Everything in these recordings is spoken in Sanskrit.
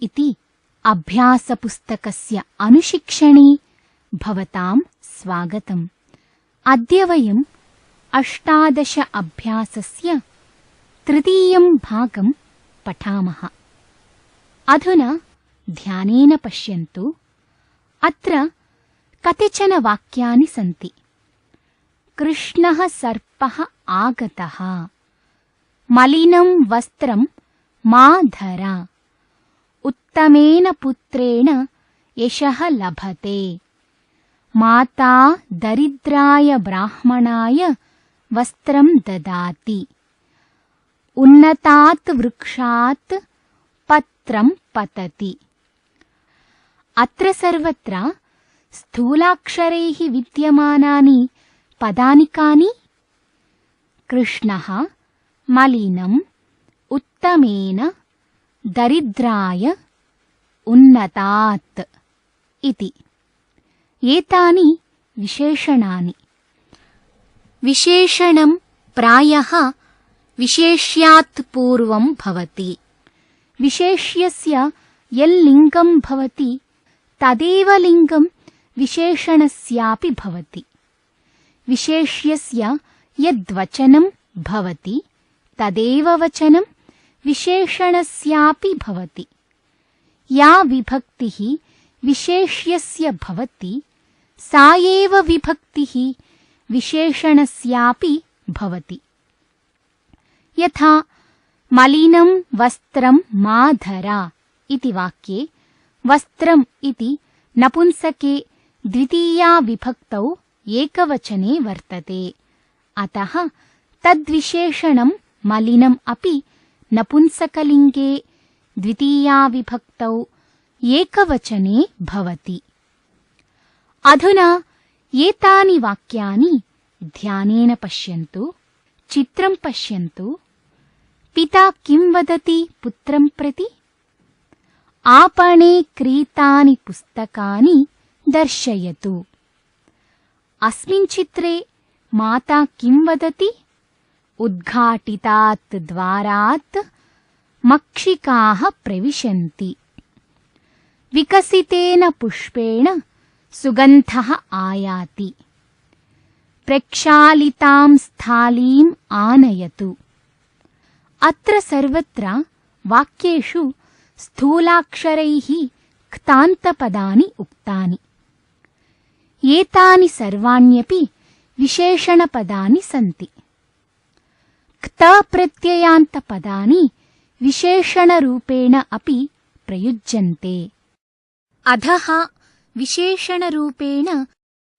इति अभ्यासपुस्तकस्य अनुशिक्षणे भवतां स्वागतम्। अद्य वयम् 18 अभ्यासस्य तृतीयं भागं पठामः। अधुना ध्यानेन पश्यन्तु। अत्र कतिचन वाक्यानि सन्ति। कृष्णः सर्पः आगतः। मलिनं वस्त्रं मा धर। उत्तमेन पुत्रेण यशः लभते। माता दरिद्राय ब्राह्मणाय वस्त्रं ददाति। उन्नतात् वृक्षात् पत्रं पतति। अत्र सर्वत्र स्थूलाक्षरैः विद्यमानानि पदानि कानि? कृष्णः, मलिनम्, उत्तमेन, दरिद्राय, उन्नतात् इति। एतानि विशेषणानि। विशेषणं प्रायः विशेष्यात् पूर्वं भवति। विशेष्यस्य यल्लिङ्गं भवति तदेव लिङ्गं विशेषणस्यापि भवति। विशेष्यस्य यद्वचनं भवति तदेव वचनं विशेषणस्यापि भवति। या विभक्तिः विशेष्यस्य भवति सा एव विभक्तिः विशेषणस्यापि भवति। यथा मलिनं वस्त्रं मा धर इति वाक्ये वस्त्रम् इति नपुंसके द्वितीया विभक्तौ एकवचने वर्तते। अतः तद्विशेषणं मलिनम् अपि नपुंसकलिङ्गे द्वितीया विभक्तौ एकवचने भवति। अधुना एतानि वाक्यानि ध्यानेन पश्यन्तु। चित्रं पश्यन्तु। पिता किं वदति पुत्रं प्रति? आपणे क्रीतानि पुस्तकानि दर्शयतु। अस्मिन् चित्रे माता किं वदति? उद्घाटितात् द्वारात् मक्षिकाः प्रविशन्ति। विकसितेन पुष्पेण सुगन्धः आयाति। प्रक्षालितां स्थालीम् आनयतु। अत्र सर्वत्र वाक्येषु स्थूलाक्षरैः क्तान्तपदानि उक्तानि। एतानि सर्वाण्यपि विशेषणपदानि सन्ति। क्तप्रत्ययान्तपदानि विशेषणरूपेण अपि प्रयुज्यन्ते। अधः विशेषणरूपेण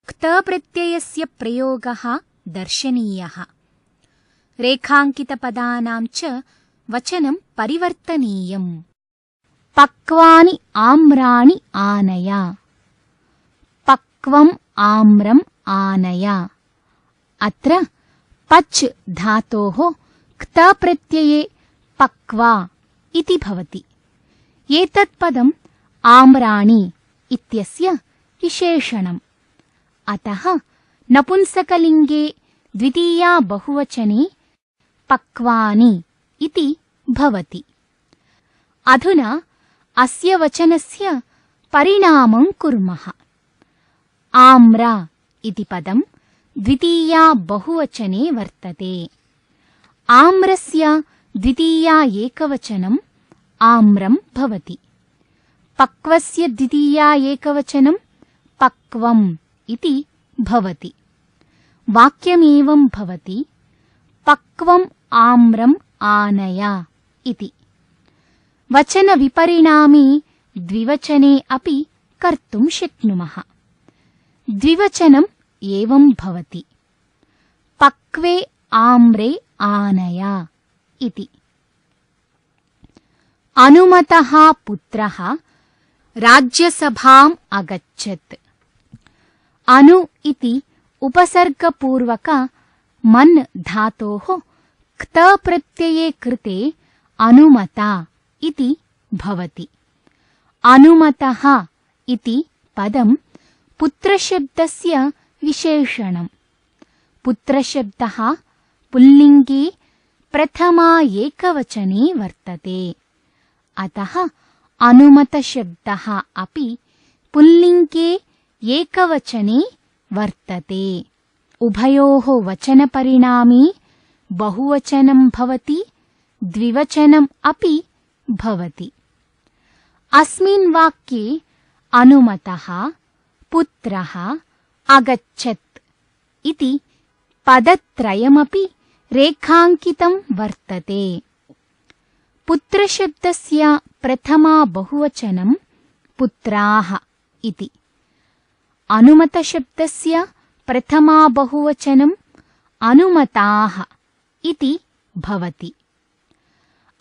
क्तप्रत्ययस्य प्रयोगः दर्शनीयः। रेखाङ्कितपदानां च वचनं परिवर्तनीयम्। पक्वानि आम्राणि आनय। पक्वम् आम्रम् आनय। अत्र पच् धातोः क्तप्रत्यये पक्वा इति भवति। एतत् पदम् आम्राणि इत्यस्य विशेषणम्। अतः नपुंसकलिङ्गे द्वितीया बहुवचने पक्वानि इति भवति। अधुना अस्य वचनस्य परिणामं कुर्मः। आम्र इति पदं द्वितीया बहुवचने वर्तते। आम्रस्य द्वितीया एकवचनं आम्रं भवति। पक्वस्य द्वितीया एकवचनं पक्वम् इति भवति। वाक्यमेवं भवति। पक्वम् आम्रम् आनय इति। वचनविपरिणामे द्विवचने अपि कर्तुं शक्नुमः। द्विवचनम् एवं भवति। पक्वे आम्रे आनय इति। अनुमतः पुत्रः राज्यसभाम् अगच्छत्। अनु इति उपसर्गपूर्वक मन् धातोः क्तप्रत्यये कृते अनुमता इति भवति। अनुमतः इति पदं पुत्रशब्दस्य विशेषणम्। पुत्रशब्दः पुल्लिङ्गे प्रथमा एकवचने वर्तते। अतः अनुमतशब्दः अपि पुल्लिङ्गे एकवचने वर्तते। उभयोः वचनपरिणामी बहुवचनं भवति, द्विवचनम् अपि भवति। अस्मिन् वाक्ये अनुमतः पुत्रः अगच्छत् इति पदत्रयमपि रेखाङ्कितं वर्तते। पुत्रशब्दस्य प्रथमा बहुवचनं पुत्राः इति, अनुमतशब्दस्य प्रथमा बहुवचनं अनुमताः इति भवति।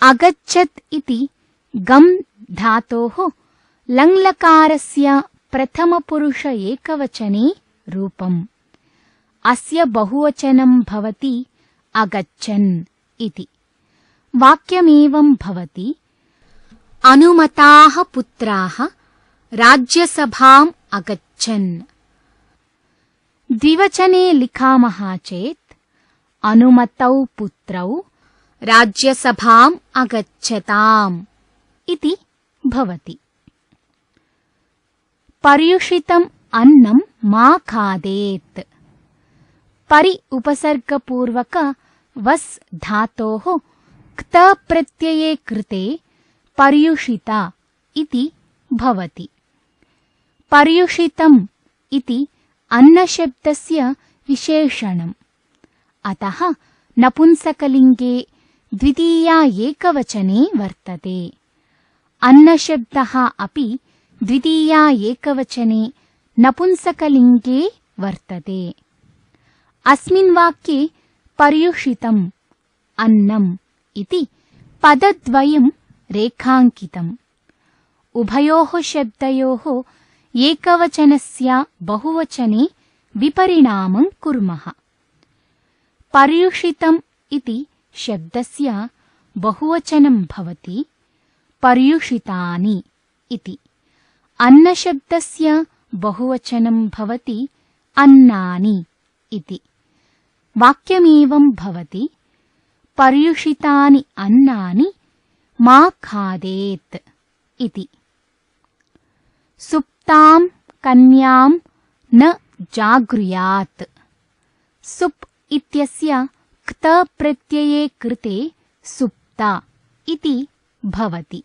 अगच्छत् इति गम् धातोः लङ्लकारस्य प्रथमपुरुष एकवचने रूपम्। अस्य बहुवचनं भवति अगच्छन् इति। वाक्यमेवं भवति, अनुमताः पुत्राः राज्यसभाम् अगच्छन्। द्विवचने लिखामः चेत् अनुमतौ पुत्रौ राज्यसभाम् अगच्छताम् इति भवति। पर्युषितम् अन्नं मा खादेत्। परि उपसर्गपूर्वक वस् धातोः क्त प्रत्यये कृते पर्युषिता इति भवति। पर्युषितम् इति अन्नशब्दस्य विशेषणम्। अतः नपुंसकलिङ्गे द्वितीया एकवचने वर्तते। अन्नशब्दः अपि द्वितीया एकवचने नपुंसकलिङ्गे वर्तते। अस्मिन् वाक्ये पर्युषितम् अन्नम् इति पदद्वयं रेखाङ्कितम्। उभयोः शब्दयोः एकवचनस्य बहुवचने विपरिणामं कुर्मः। पर्युषितम् इति शब्दस्य बहुवचनं भवति पर्युषितानि इति। अन्नशब्दस्य बहुवचनं भवति अन्नानि इति। वाक्यमेवं भवति, पर्युषितानि अन्नानि मा खादेत् इति। सुप्तां कन्यां न जागृयात्। सुप् इत्यस्य क्त प्रत्यये कृते सुप्ता इति भवति।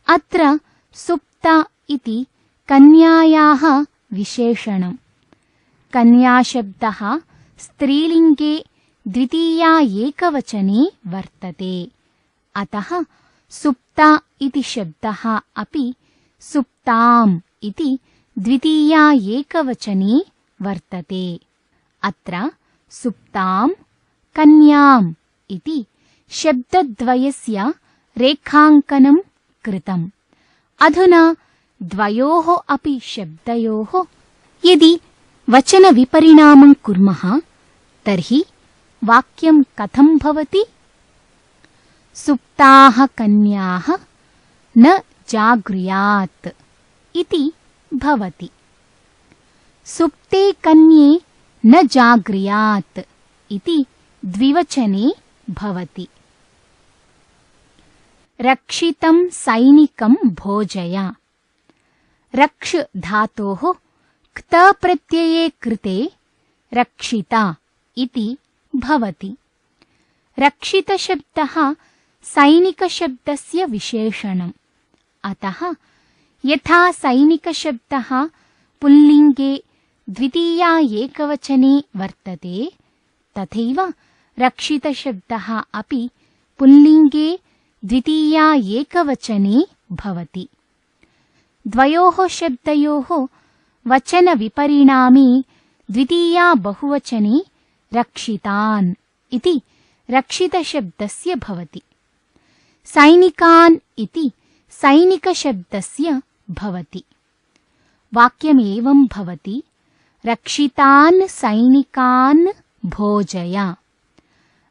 अत्र सुप्ता इति कन्यायाः विशेषणम्। कन्याशब्दः स्त्रीलिङ्गे द्वितीया एकवचने वर्तते। अतः सुप्ता इति शब्दः अपि सुप्ताम् इति द्वितीया एकवचने वर्तते। अत्र सुप्तां कन्याम् इति शब्दद्वयस्य रेखाङ्कनं कृतम्। अधुना द्वयोः अपि शब्दयोः यदि वचनविपरिणामं कुर्मः तर्हि वाक्यं कथं भवति? सुप्ताः कन्याः न जागृयात् इति भवति। सुप्ते कन्ये न जागृयात् इति द्विवचने भवति। रक्षितं सैनिकं भोजय। रक्ष धातोः क्त प्रत्यये कृते रक्षिता इति भवति। रक्षितशब्दः सैनिकशब्दस्य विशेषणम्। अतः यथा सैनिकशब्दः पुल्लिङ्गे द्वितीया एकवचने वर्तते, तथैव रक्षितशब्दः अपि पुल्लिङ्गे द्वितीया एकवचने भवति। द्वयोः शब्दयोः वचनविपरिणामी द्वितीया बहुवचने रक्षितान् इति रक्षितशब्दस्य भवति। सैनिकान् इति सैनिकशब्दस्य भवति। वाक्यमेवं भवति, रक्षितान् सैनिकान् भोजय।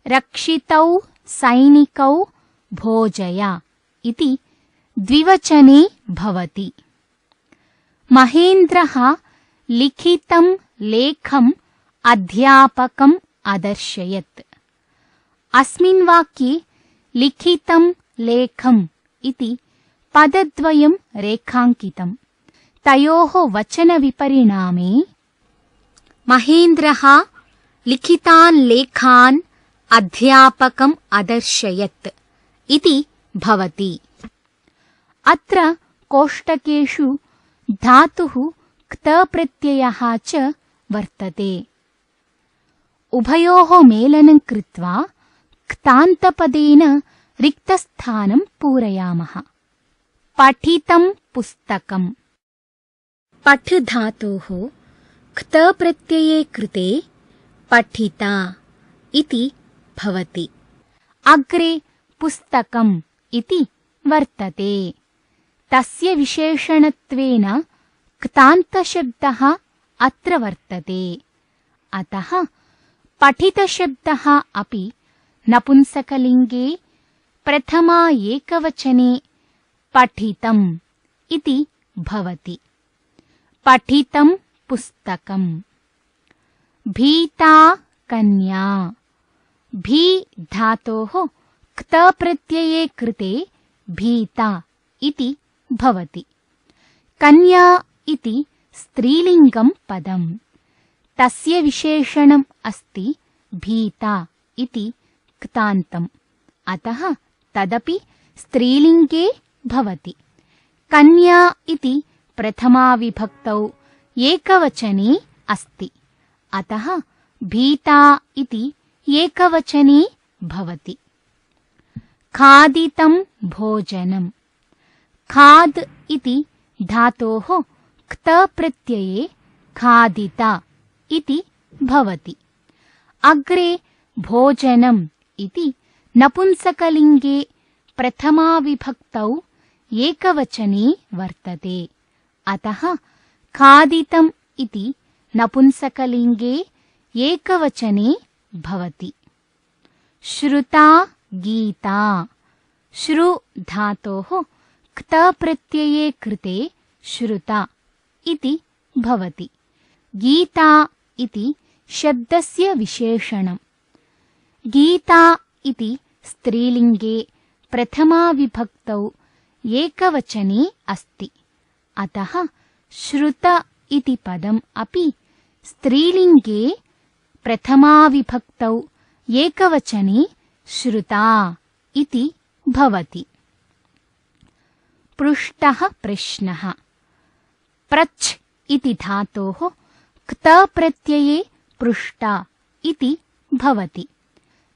रक्षितौ सैनिकौ भोजय इति द्विवचने भवति। महेन्द्रः लिखितं लेखम् अध्यापकम् अदर्शयत्। अस्मिन् वाक्ये लिखितं लेखम् इति पदद्वयं रेखाङ्कितम्। तयोः वचनविपरिणामे महेन्द्रः लिखितान् लेखान् अध्यापकम् अदर्शयत् इति भवति। अत्र कोष्टकेषु धातुः क्तप्रत्ययः च वर्तते। उभयोः मेलनं कृत्वा क्तान्तपदेन रिक्तस्थानं पूरयामः। पठितं पुस्तकम्। पठ धातोः क्तप्रत्यये कृते पठिता इति भवति। अग्रे पुस्तकम् इति वर्तते। तस्य विशेषणत्वेन क्तान्तशब्दः अत्र वर्तते। अतः पठितशब्दः अपि नपुंसकलिङ्गे प्रथमा एकवचने पठितम् इति भवति। पठितं पुस्तकम्। भीता कन्या। भी धातोः क्तप्रत्यये कृते भीता इति भवति। कन्या इति स्त्रीलिङ्गं पदम्। तस्य विशेषणम् अस्ति भीता इति क्तान्तम्। अतः तदपि स्त्रीलिङ्गे भवति। कन्या इति प्रथमाविभक्तौ एकवचने अस्ति। अतः भीता इति एकवचने भवति। खादितं भोजनम्। खाद् इति धातोः क्तप्रत्यये खादिता इति भवति। अग्रे भोजनम् इति नपुंसकलिङ्गे प्रथमाविभक्तौ एकवचने वर्तते। अतः खादितम् इति नपुंसकलिङ्गे एकवचने भवति। श्रुता गीता। श्रु धातोः क्तप्रत्यये कृते श्रुता इति भवति। गीता इति शब्दस्य विशेषणम्। गीता इति स्त्रीलिङ्गे प्रथमाविभक्तौ एकवचने अस्ति। अतः श्रुत इति पदम् अपि स्त्रीलिङ्गे प्रथमाविभक्तौ एकवचने श्रुता इति भवति। पृष्टः प्रश्नः। प्रच् इति धातोः क्तप्रत्यये पृष्टा इति भवति।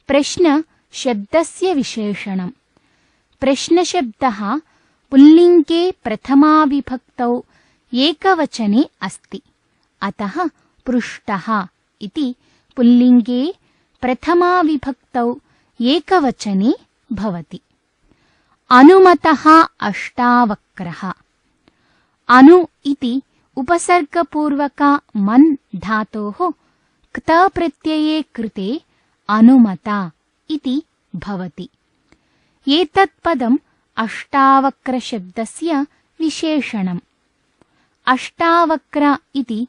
प्रश्न शब्दस्य विशेषणम्। प्रश्नशब्दः पुल्लिङ्गे प्रथमाविभक्तौ एकवचने अस्ति। अतः पृष्टः इति पुल्लिङ्गे प्रथमाविभक्तौ एकवचने भवति। अनुमतः अष्टावक्रः। अनु इति उपसर्गपूर्वक मन् धातोः क्तप्रत्यये कृते अनुमता इति भवति। एतत् पदम् अष्टावक्रशब्दस्य विशेषणम्। अष्टावक्र इति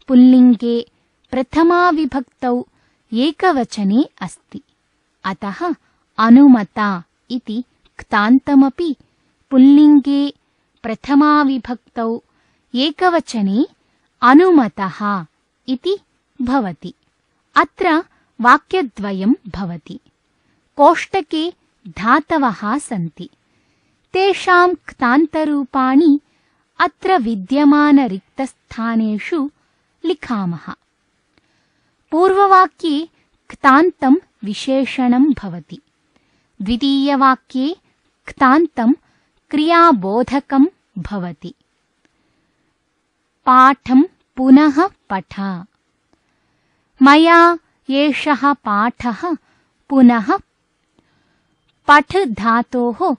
पुल्लिङ्गे प्रथमाविभक्तौ एकवचने अस्ति। अतः अनुमता इति क्तान्तमपि पुल्लिङ्गे प्रथमाविभक्तौ एकवचने अनुमतः इति भवति। अत्र वाक्यद्वयं भवति। कोष्टके धातवः सन्ति। तेषां क्तान्तरूपाणि अत्र विद्यमानरिक्तस्थानेषु लिखामः। पूर्ववाक्ये क्तान्तं विशेषणं भवति। द्वितीयवाक्ये क्तान्तं क्रियाबोधकं भवति। पाठं पुनः पठ। मया एषः पाठः पुनः। पठ धातोः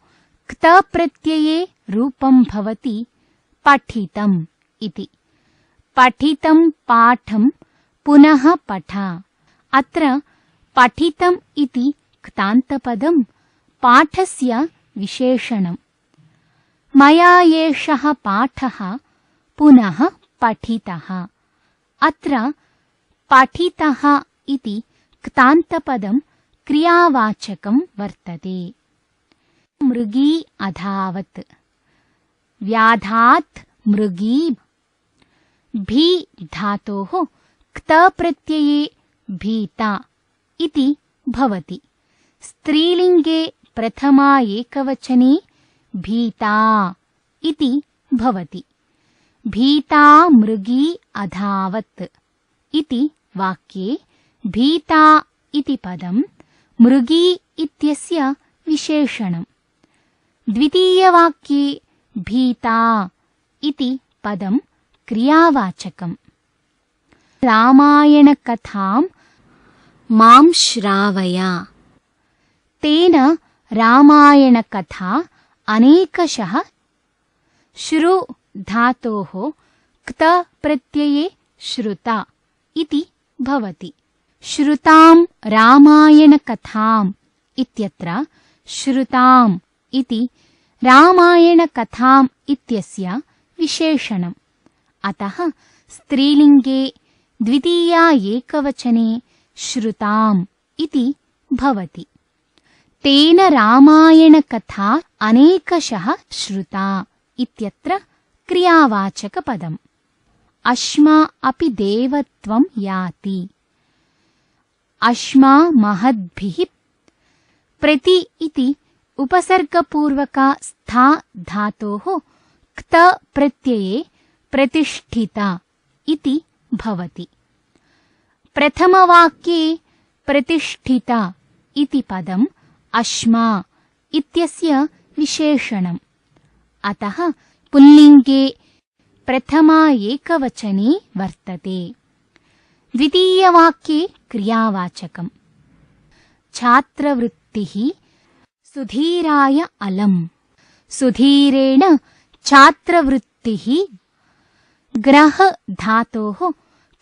क्तप्रत्यये रूपं भवति पठितम् इति। पठितं पाठं पुनः पठ। अत्र पठितम् इति क्तान्तपदं पाठस्य विशेषणम्। मया एषः पाठः पुनः पठितः। अत्र पठितः इति क्तान्तपदं क्रियावाचकं वर्तते। मृगी अधावत्। व्याधात् मृगी। भी धातोः क्त प्रत्यये भीता इति भवति। स्त्रीलिङ्गे प्रथमा एकवचने भीता इति भवति। भीता मृगी अधावत् इति वाक्ये भीता इति पदं मृगी इत्यस्य विशेषणम्। द्वितीयवाक्ये भीता इति पदं क्रियावाचकम्। रामायणकथां मां श्रावय। तेन रामायणकथा अनेकशः श्रु धातोः क्त प्रत्यये श्रुता इति भवति। श्रुतां रामायणकथाम् इत्यत्र श्रुताम् इति रामायणकथाम् इत्यस्य विशेषणम्। अतः स्त्रीलिङ्गे द्वितीया एकवचने श्रुताम् इति भवति। तेन रामायणकथा अनेकशः श्रुता इत्यत्र क्रियावाचकपदम्। अश्मा अपि देवत्वं याति। अश्मा महद्भिः प्रति इति उपसर्गपूर्वका स्था धातोः क्त प्रत्यये प्रतिष्ठिता इति भवति। प्रथमवाक्ये प्रतिष्ठिता इति पदम् अश्मा इत्यस्य विशेषणम्। अतः पुल्लिङ्गे प्रथमा एकवचने वर्तते। द्वितीयवाक्ये क्रियावाचकम्। छात्रवृत्तिः सुधीराय अलम्। सुधीरेण छात्रवृत्तिः ग्रह धातोः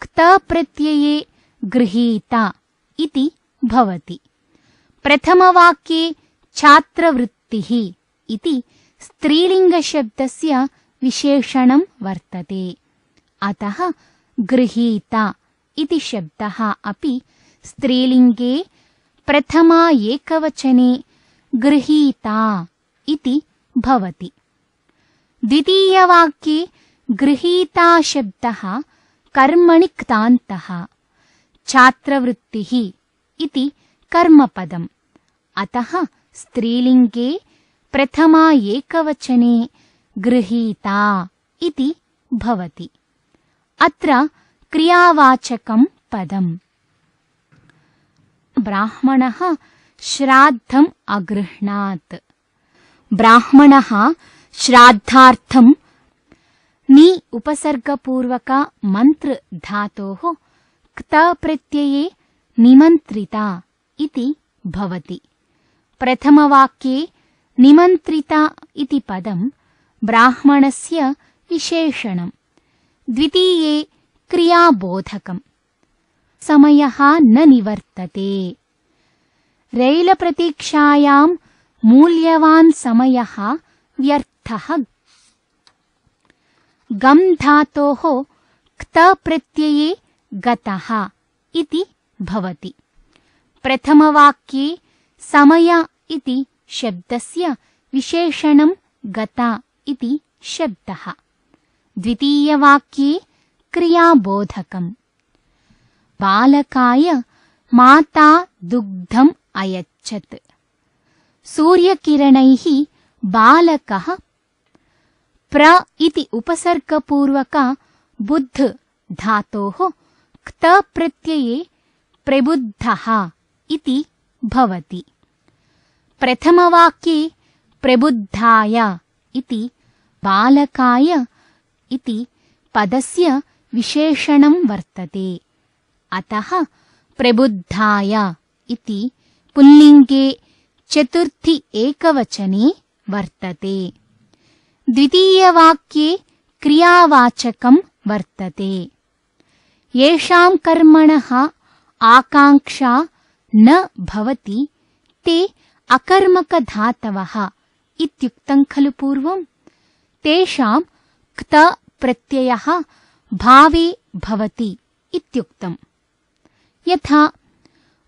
क्त प्रत्यये गृहीता इति भवति। प्रथमवाक्ये छात्रवृत्तिः इति स्त्रीलिङ्गशब्दस्य विशेषणं वर्तते। अतः गृहीता इति शब्दः अपि स्त्रीलिङ्गे प्रथमा एकवचने गृहीता इति भवति। द्वितीयवाक्ये गृहीता शब्दः कर्मणि क्तान्तः। छात्रवृत्तिः इति कर्मपदम्। अतः स्त्रीलिङ्गे प्रथमा एकवचने गृहीता इति भवति। अत्र क्रियावाचकं पदम्। ब्राह्मणः श्राद्धम् अगृह्णात्। ब्राह्मणः श्राद्धार्थं नि उपसर्गपूर्वका मन्त्र धातोः क्त प्रत्यये निमन्त्रिता इति भवति। प्रथमवाक्ये निमन्त्रिता इति पदं ब्राह्मणस्य विशेषणम्। द्वितीये क्रियाबोधकम्। समयः न निवर्तते। रैलप्रतीक्षायां मूल्यवान् समयः व्यर्थः। गम् धातोः क्त प्रत्यये गतः इति भवति। प्रथमवाक्ये समय इति शब्दस्य विशेषणं गता इति शब्दः। द्वितीयवाक्ये क्रियाबोधकम्। बालकाय माता दुग्धम् अयच्छत्। सूर्यकिरणैः बालकः प्र इति उपसर्गपूर्वका बुद्ध धातोः क्त प्रत्यये प्रबुद्धः इति भवति। प्रथमवाक्ये प्रबुद्धाय इति बालकाय इति पदस्य विशेषणं वर्तते। अतः प्रबुद्धाय इति पुल्लिङ्गे चतुर्थी एकवचने वर्तते। द्वितीयवाक्ये क्रियावाचकं वर्तते। येषां कर्मणः आकाङ्क्षा न भवति ते अकर्मकधातवः इत्युक्तं खलु पूर्वं। तेषां क्त प्रत्ययः भावे भवति इत्युक्तम्। यथा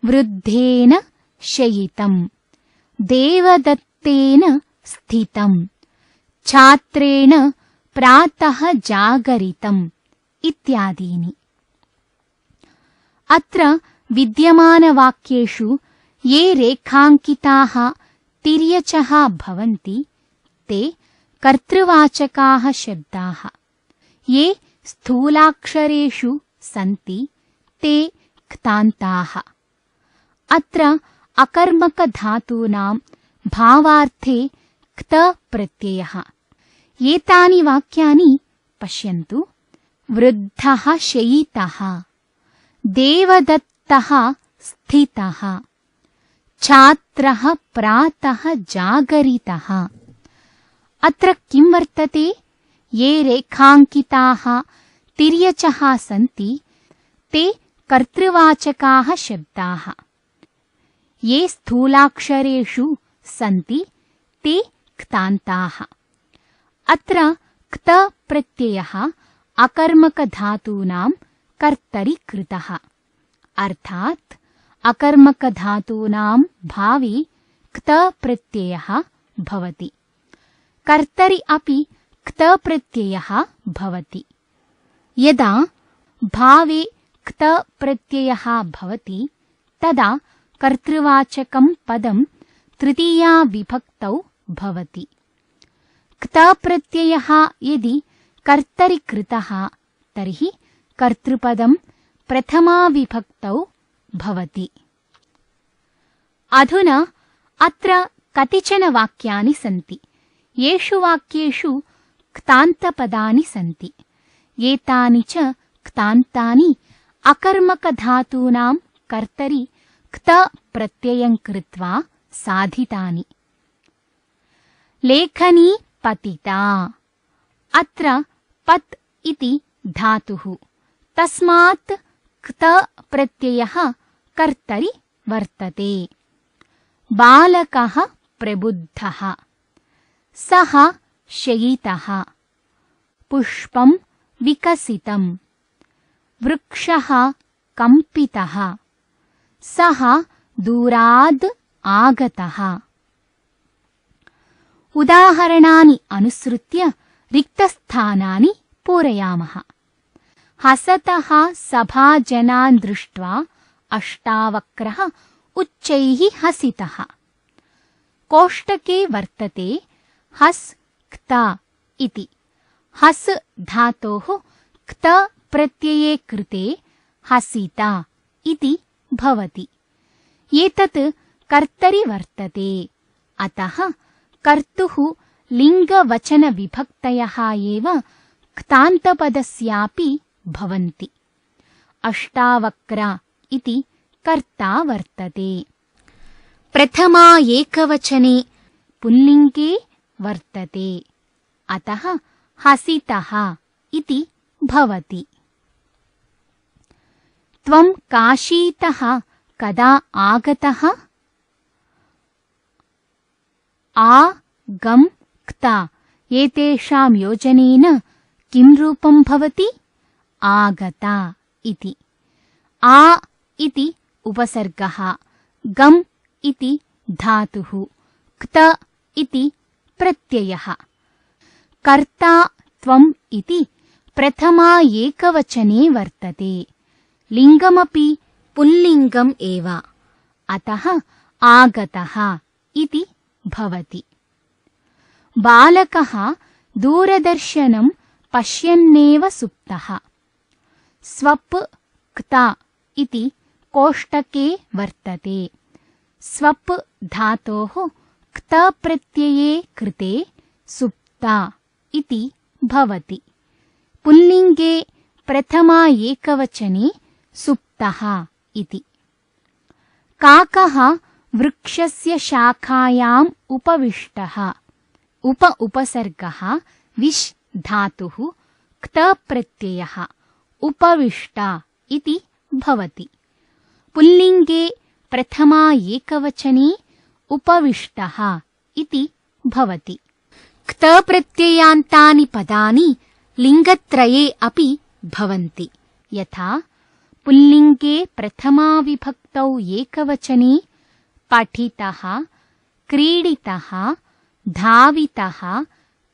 वृद्धेन शयितम्, देवदत्तेन स्थितम्, छात्रेण प्रातः जागरितम् इत्यादीनि। अत्र विद्यमानवाक्येषु ये रेखाङ्किताः तिर्यचः भवन्ति ते कर्तृवाचकाः शब्दाः, ये स्थूलाक्षरेषु सन्ति ते क्तान्ताः। अत्र अकर्मकधातूनां भावार्थे क्त प्रत्ययः। एतानि वाक्यानि पश्यन्तु। वृद्धः शयितः, देवदत्तः स्थितः, छात्रः प्रातः जागरितः। अत्र किं वर्तते? ये रेखाङ्किताः तिर्यचः सन्ति ते कर्तृवाचकाः शब्दाः, ये स्थूलाक्षरेषु सन्ति ते क्तान्ताः। अत्र क्त प्रत्ययः अकर्मकधातूनां कर्तरि कृतः, अर्थात् अकर्मकधातूनां भावे क्त प्रत्ययः भवति, कर्तरि अपि क्त प्रत्ययः भवति। यदा भावे क्त प्रत्ययः भवति तदा कर्तृवाचकं पदं तृतीया विभक्तौ भवति। क्त प्रत्ययः यदि कर्तरि कृतः तर्हि कर्तृपदं प्रथमा विभक्तौ भवति। अधुना अत्र कतिचन वाक्यानि सन्ति। येषु वाक्येषु क्तान्तपदानि सन्ति। एतानि च क्तान्तानि अकर्मकधातूनां कर्तरि क्त प्रत्ययं कृत्वा साधितानि। लेखनी पतिता। अत्र पत् इति धातुः, तस्मात् क्त प्रत्ययः कर्तरि वर्तते। बालकः प्रबुद्धः, सः शयितः, पुष्पं विकसितं, वृक्षः कम्पितः, सः दूराद् आगतः। उदाहरणानि अनुसृत्य रिक्तस्थानानि पूरयामः। हसतः सभाजनान् दृष्ट्वा अष्टावक्रः उच्चैः हसितः। कोष्टके वर्तते हस् क्त इति। हस् धातोः क्त प्रत्यये कृते हसिता इति भवति। एतत् कर्तरि वर्तते, अतः कर्तुः लिङ्गवचनविभक्तयः एव क्तान्तपदस्यापि भवन्ति। अष्टावक्र इति कर्ता वर्तते। प्रथमा एकवचने पुल्लिङ्गे वर्तते, अतः हसितः इति भवति। त्वं काशीतः कदा आगतः? आ गम् क्ता एतेषां योजनेन किं रूपं भवति? आगता इति। आ इति उपसर्गः, गम् इति धातुः, क्त इति प्रत्ययः। कर्ता त्वम् इति प्रथमा एकवचने वर्तते। लिङ्गमपि पुल्लिङ्गम् एव, अतः आगतः इति भवति। बालकः दूरदर्शनं पश्यन्नेव सुप्तः। स्वप् क्ता इति कोष्टके वर्तते। स्वप् धातोः क्त प्रत्यये कृते सुप्ता इति भवति। पुल्लिङ्गे प्रथमा एकवचने सुप्तः इति। काकः वृक्षस्य शाखायाम् उपविष्टः। उपसर्गः विश् धातुः, क्त प्रत्ययः, उपविष्टा इति भवति। पुल्लिङ्गे प्रथमा एकवचने उपविष्टः इति भवति। क्त प्रत्ययान्तानि पदानि लिङ्गत्रये अपि भवन्ति। यथा पुल्लिङ्गे प्रथमा विभक्तौ एकवचने पठितः, क्रीडितः, धावितः,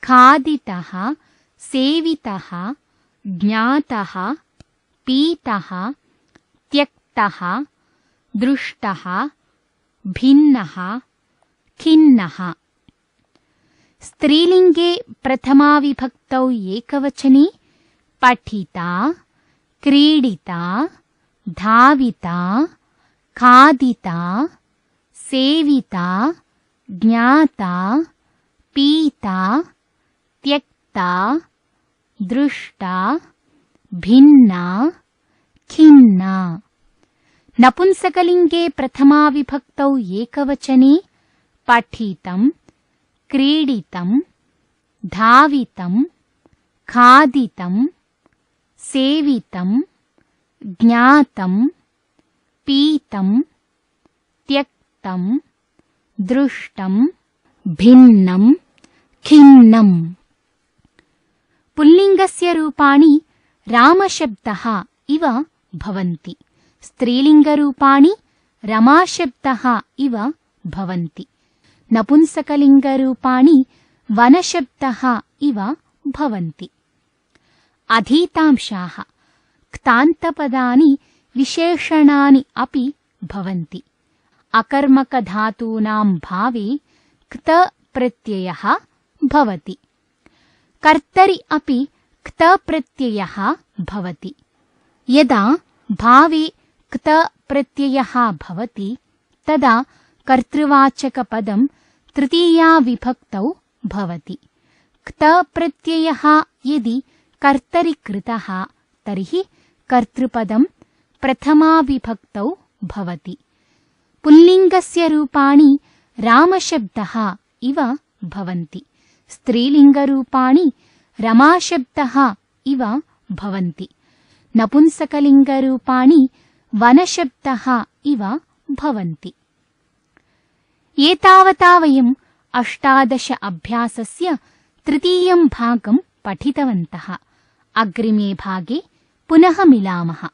खादितः, सेवितः, ज्ञातः, पीतः, त्यक्तः, दृष्टः, भिन्नः, खिन्नः। स्त्रीलिङ्गे प्रथमाविभक्तौ एकवचने पठिता, क्रीडिता, धाविता, खादिता, सेविता, ज्ञाता, पीता, त्यक्ता, दृष्टा, भिन्ना, खिन्ना। नपुंसकलिङ्गे प्रथमाविभक्तौ एकवचने पठितं, क्रीडितं, धावितं, खादितं, सेवितं, ज्ञातं, पीतं, त्यक्तं, दृष्टं, भिन्नं, खिन्नम्। पुल्लिङ्गस्य रूपाणि रामशब्दः इव भवन्ति। स्त्रीलिङ्गरूपाणि रमाशब्दः इव भवन्ति। नपुंसकलिङ्गरूपाणि वनशब्दः इव भवन्ति। अधीतांशाः क्तान्तपदानि विशेषणानि अपि भवन्ति। अकर्मकधातूनां भावे क्त प्रत्ययः भवति। कर्तरि अपि क्त प्रत्ययः भवति। यदा भावे क्त प्रत्ययः भवति तदा कर्तृवाचकपदं तृतीया विभक्तौ भवति। क्त प्रत्ययः यदि कर्तरि कृतः तर्हि कर्तृपदं प्रथमा विभक्तौ भवति। पुल्लिङ्गस्य रूपाणि रामशब्दः इव भवन्ति। स्त्रीलिङ्गरूपाणि रमाशब्दः इव भवन्ति। नपुंसकलिङ्गरूपाणि वनशब्दः इव भवन्ति। एतावता वयम् 18 अभ्यासस्य तृतीयं भागं पठितवन्तः। अग्रिमे भागे पुनः मिलामः।